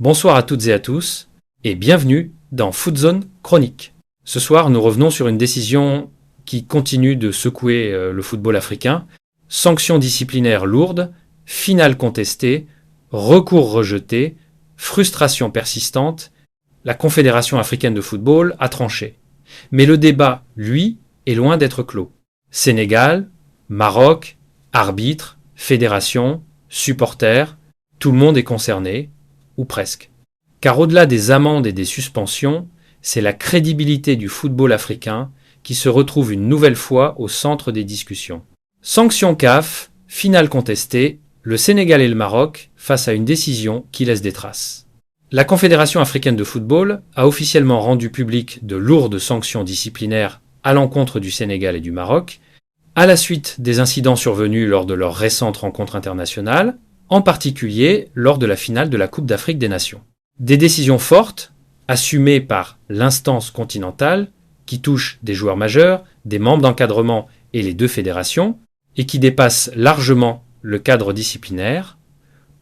Bonsoir à toutes et à tous et bienvenue dans Footzone Chronique. Ce soir, nous revenons sur une décision qui continue de secouer le football africain. Sanctions disciplinaires lourdes, finale contestée, recours rejeté, frustration persistante. La Confédération africaine de football a tranché. Mais le débat, lui, est loin d'être clos. Sénégal, Maroc, arbitres, fédération, supporters, tout le monde est concerné, ou presque. Car au-delà des amendes et des suspensions, c'est la crédibilité du football africain qui se retrouve une nouvelle fois au centre des discussions. Sanctions CAF, finale contestée, le Sénégal et le Maroc face à une décision qui laisse des traces. La Confédération africaine de football a officiellement rendu public de lourdes sanctions disciplinaires à l'encontre du Sénégal et du Maroc, à la suite des incidents survenus lors de leur récente rencontre internationale, en particulier lors de la finale de la Coupe d'Afrique des Nations. Des décisions fortes, assumées par l'instance continentale, qui touchent des joueurs majeurs, des membres d'encadrement et les deux fédérations, et qui dépassent largement le cadre disciplinaire,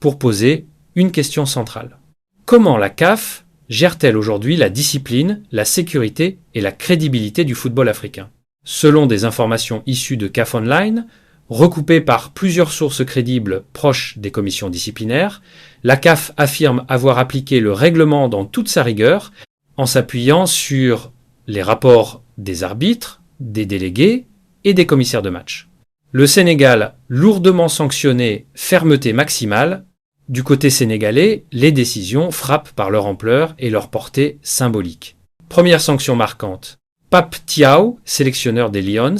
pour poser une question centrale. Comment la CAF gère-t-elle aujourd'hui la discipline, la sécurité et la crédibilité du football africain ? Selon des informations issues de CAF Online, recoupées par plusieurs sources crédibles proches des commissions disciplinaires, la CAF affirme avoir appliqué le règlement dans toute sa rigueur en s'appuyant sur les rapports des arbitres, des délégués et des commissaires de match. Le Sénégal, lourdement sanctionné, fermeté maximale. Du côté sénégalais, les décisions frappent par leur ampleur et leur portée symbolique. Première sanction marquante. Pape Thiaw, sélectionneur des Lions,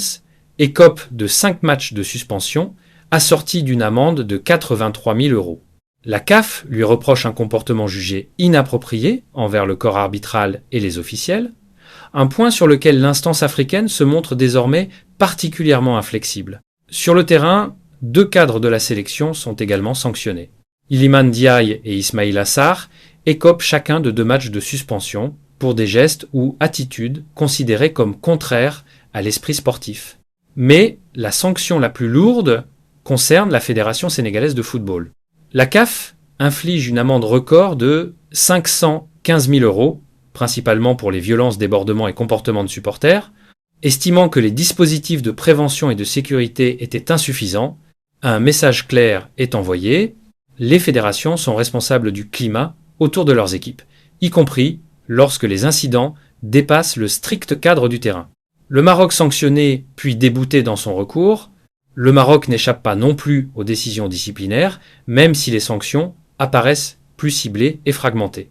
écope de 5 matchs de suspension, assorti d'une amende de 83 000 €. La CAF lui reproche un comportement jugé inapproprié envers le corps arbitral et les officiels, un point sur lequel l'instance africaine se montre désormais particulièrement inflexible. Sur le terrain, 2 cadres de la sélection sont également sanctionnés. Iliman Ndiaye et Ismaïla Sarr écopent chacun de 2 matchs de suspension pour des gestes ou attitudes considérés comme contraires à l'esprit sportif. Mais la sanction la plus lourde concerne la Fédération sénégalaise de football. La CAF inflige une amende record de 515 000 €, principalement pour les violences, débordements et comportements de supporters. Estimant que les dispositifs de prévention et de sécurité étaient insuffisants, un message clair est envoyé. Les fédérations sont responsables du climat autour de leurs équipes, y compris lorsque les incidents dépassent le strict cadre du terrain. Le Maroc sanctionné puis débouté dans son recours, le Maroc n'échappe pas non plus aux décisions disciplinaires, même si les sanctions apparaissent plus ciblées et fragmentées.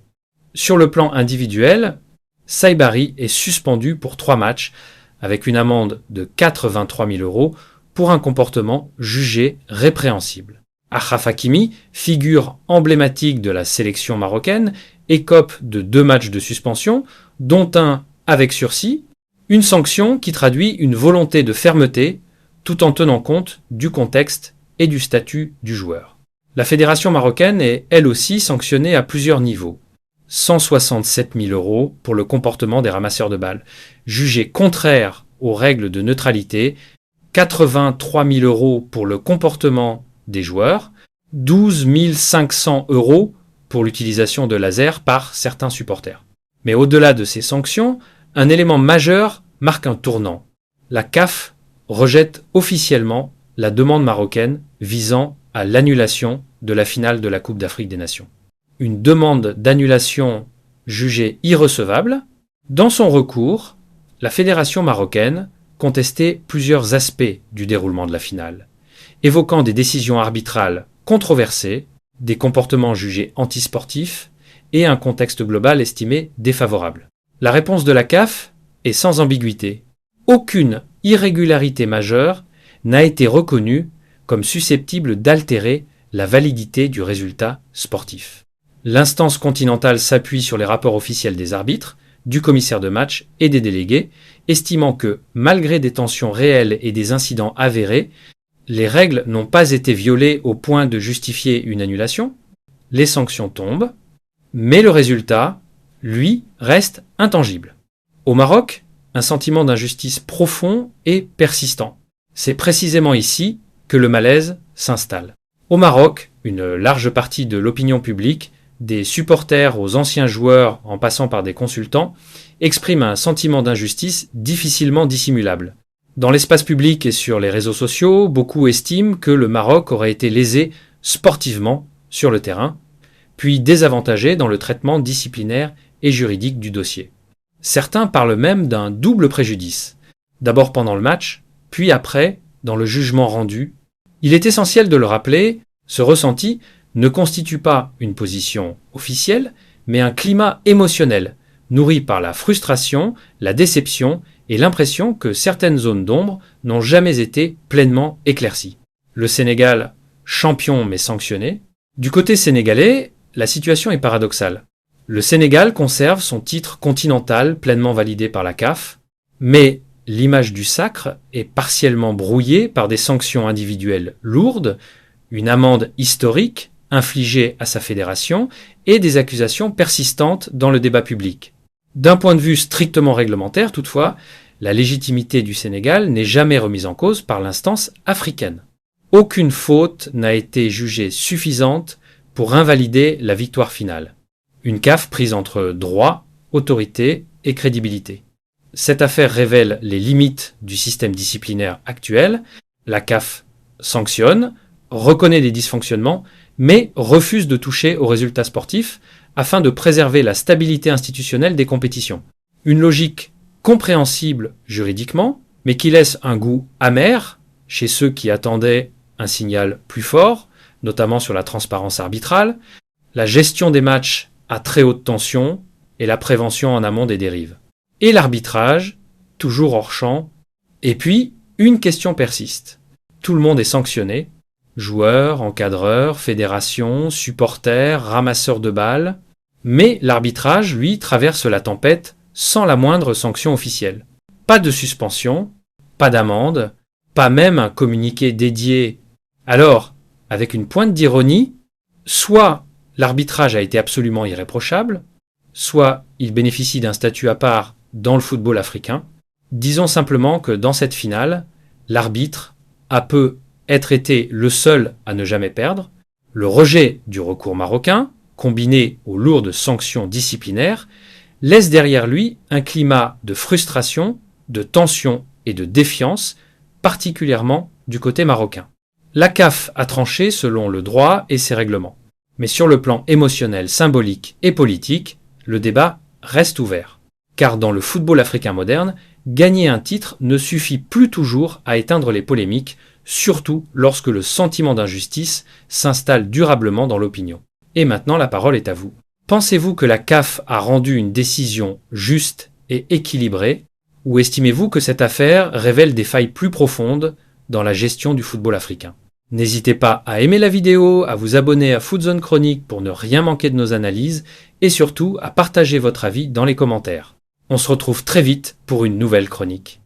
Sur le plan individuel, Saibari est suspendu pour 3 matchs, avec une amende de 83 000 € pour un comportement jugé répréhensible. Achraf Hakimi, figure emblématique de la sélection marocaine, écope de 2 matchs de suspension, dont un avec sursis, une sanction qui traduit une volonté de fermeté tout en tenant compte du contexte et du statut du joueur. La fédération marocaine est elle aussi sanctionnée à plusieurs niveaux. 167 000 € pour le comportement des ramasseurs de balles, jugé contraire aux règles de neutralité, 83 000 € pour le comportement des joueurs, 12 500 € pour l'utilisation de lasers par certains supporters. Mais au-delà de ces sanctions, un élément majeur marque un tournant. La CAF rejette officiellement la demande marocaine visant à l'annulation de la finale de la Coupe d'Afrique des Nations. Une demande d'annulation jugée irrecevable. Dans son recours, la fédération marocaine contestait plusieurs aspects du déroulement de la finale, évoquant des décisions arbitrales controversées, des comportements jugés antisportifs et un contexte global estimé défavorable. La réponse de la CAF est sans ambiguïté. Aucune irrégularité majeure n'a été reconnue comme susceptible d'altérer la validité du résultat sportif. L'instance continentale s'appuie sur les rapports officiels des arbitres, du commissaire de match et des délégués, estimant que, malgré des tensions réelles et des incidents avérés, les règles n'ont pas été violées au point de justifier une annulation, les sanctions tombent, mais le résultat, lui, reste intangible. Au Maroc, un sentiment d'injustice profond et persistant. C'est précisément ici que le malaise s'installe. Au Maroc, une large partie de l'opinion publique des supporters aux anciens joueurs en passant par des consultants, expriment un sentiment d'injustice difficilement dissimulable. Dans l'espace public et sur les réseaux sociaux, beaucoup estiment que le Maroc aurait été lésé sportivement sur le terrain, puis désavantagé dans le traitement disciplinaire et juridique du dossier. Certains parlent même d'un double préjudice, d'abord pendant le match, puis après, dans le jugement rendu. Il est essentiel de le rappeler, ce ressenti ne constitue pas une position officielle, mais un climat émotionnel, nourri par la frustration, la déception et l'impression que certaines zones d'ombre n'ont jamais été pleinement éclaircies. Le Sénégal, champion mais sanctionné. Du côté sénégalais, la situation est paradoxale. Le Sénégal conserve son titre continental pleinement validé par la CAF, mais l'image du sacre est partiellement brouillée par des sanctions individuelles lourdes, une amende historique infligée à sa fédération et des accusations persistantes dans le débat public. D'un point de vue strictement réglementaire, toutefois, la légitimité du Sénégal n'est jamais remise en cause par l'instance africaine. Aucune faute n'a été jugée suffisante pour invalider la victoire finale. Une CAF prise entre droit, autorité et crédibilité. Cette affaire révèle les limites du système disciplinaire actuel. La CAF sanctionne, reconnaît des dysfonctionnements, mais refuse de toucher aux résultats sportifs afin de préserver la stabilité institutionnelle des compétitions. Une logique compréhensible juridiquement, mais qui laisse un goût amer chez ceux qui attendaient un signal plus fort, notamment sur la transparence arbitrale, la gestion des matchs à très haute tension et la prévention en amont des dérives. Et l'arbitrage, toujours hors champ. Et puis, une question persiste. Tout le monde est sanctionné, joueurs, encadreurs, fédérations, supporters, ramasseurs de balles, mais l'arbitrage, lui, traverse la tempête sans la moindre sanction officielle. Pas de suspension, pas d'amende, pas même un communiqué dédié. Alors, avec une pointe d'ironie, soit l'arbitrage a été absolument irréprochable, soit il bénéficie d'un statut à part dans le football africain. Disons simplement que dans cette finale, l'arbitre a peu être été le seul à ne jamais perdre. Le rejet du recours marocain, combiné aux lourdes sanctions disciplinaires, laisse derrière lui un climat de frustration, de tension et de défiance, particulièrement du côté marocain. La CAF a tranché selon le droit et ses règlements. Mais sur le plan émotionnel, symbolique et politique, le débat reste ouvert. Car dans le football africain moderne, gagner un titre ne suffit plus toujours à éteindre les polémiques, surtout lorsque le sentiment d'injustice s'installe durablement dans l'opinion. Et maintenant, la parole est à vous. Pensez-vous que la CAF a rendu une décision juste et équilibrée, ou estimez-vous que cette affaire révèle des failles plus profondes dans la gestion du football africain? N'hésitez pas à aimer la vidéo, à vous abonner à Foodzone Chronique pour ne rien manquer de nos analyses, et surtout à partager votre avis dans les commentaires. On se retrouve très vite pour une nouvelle chronique.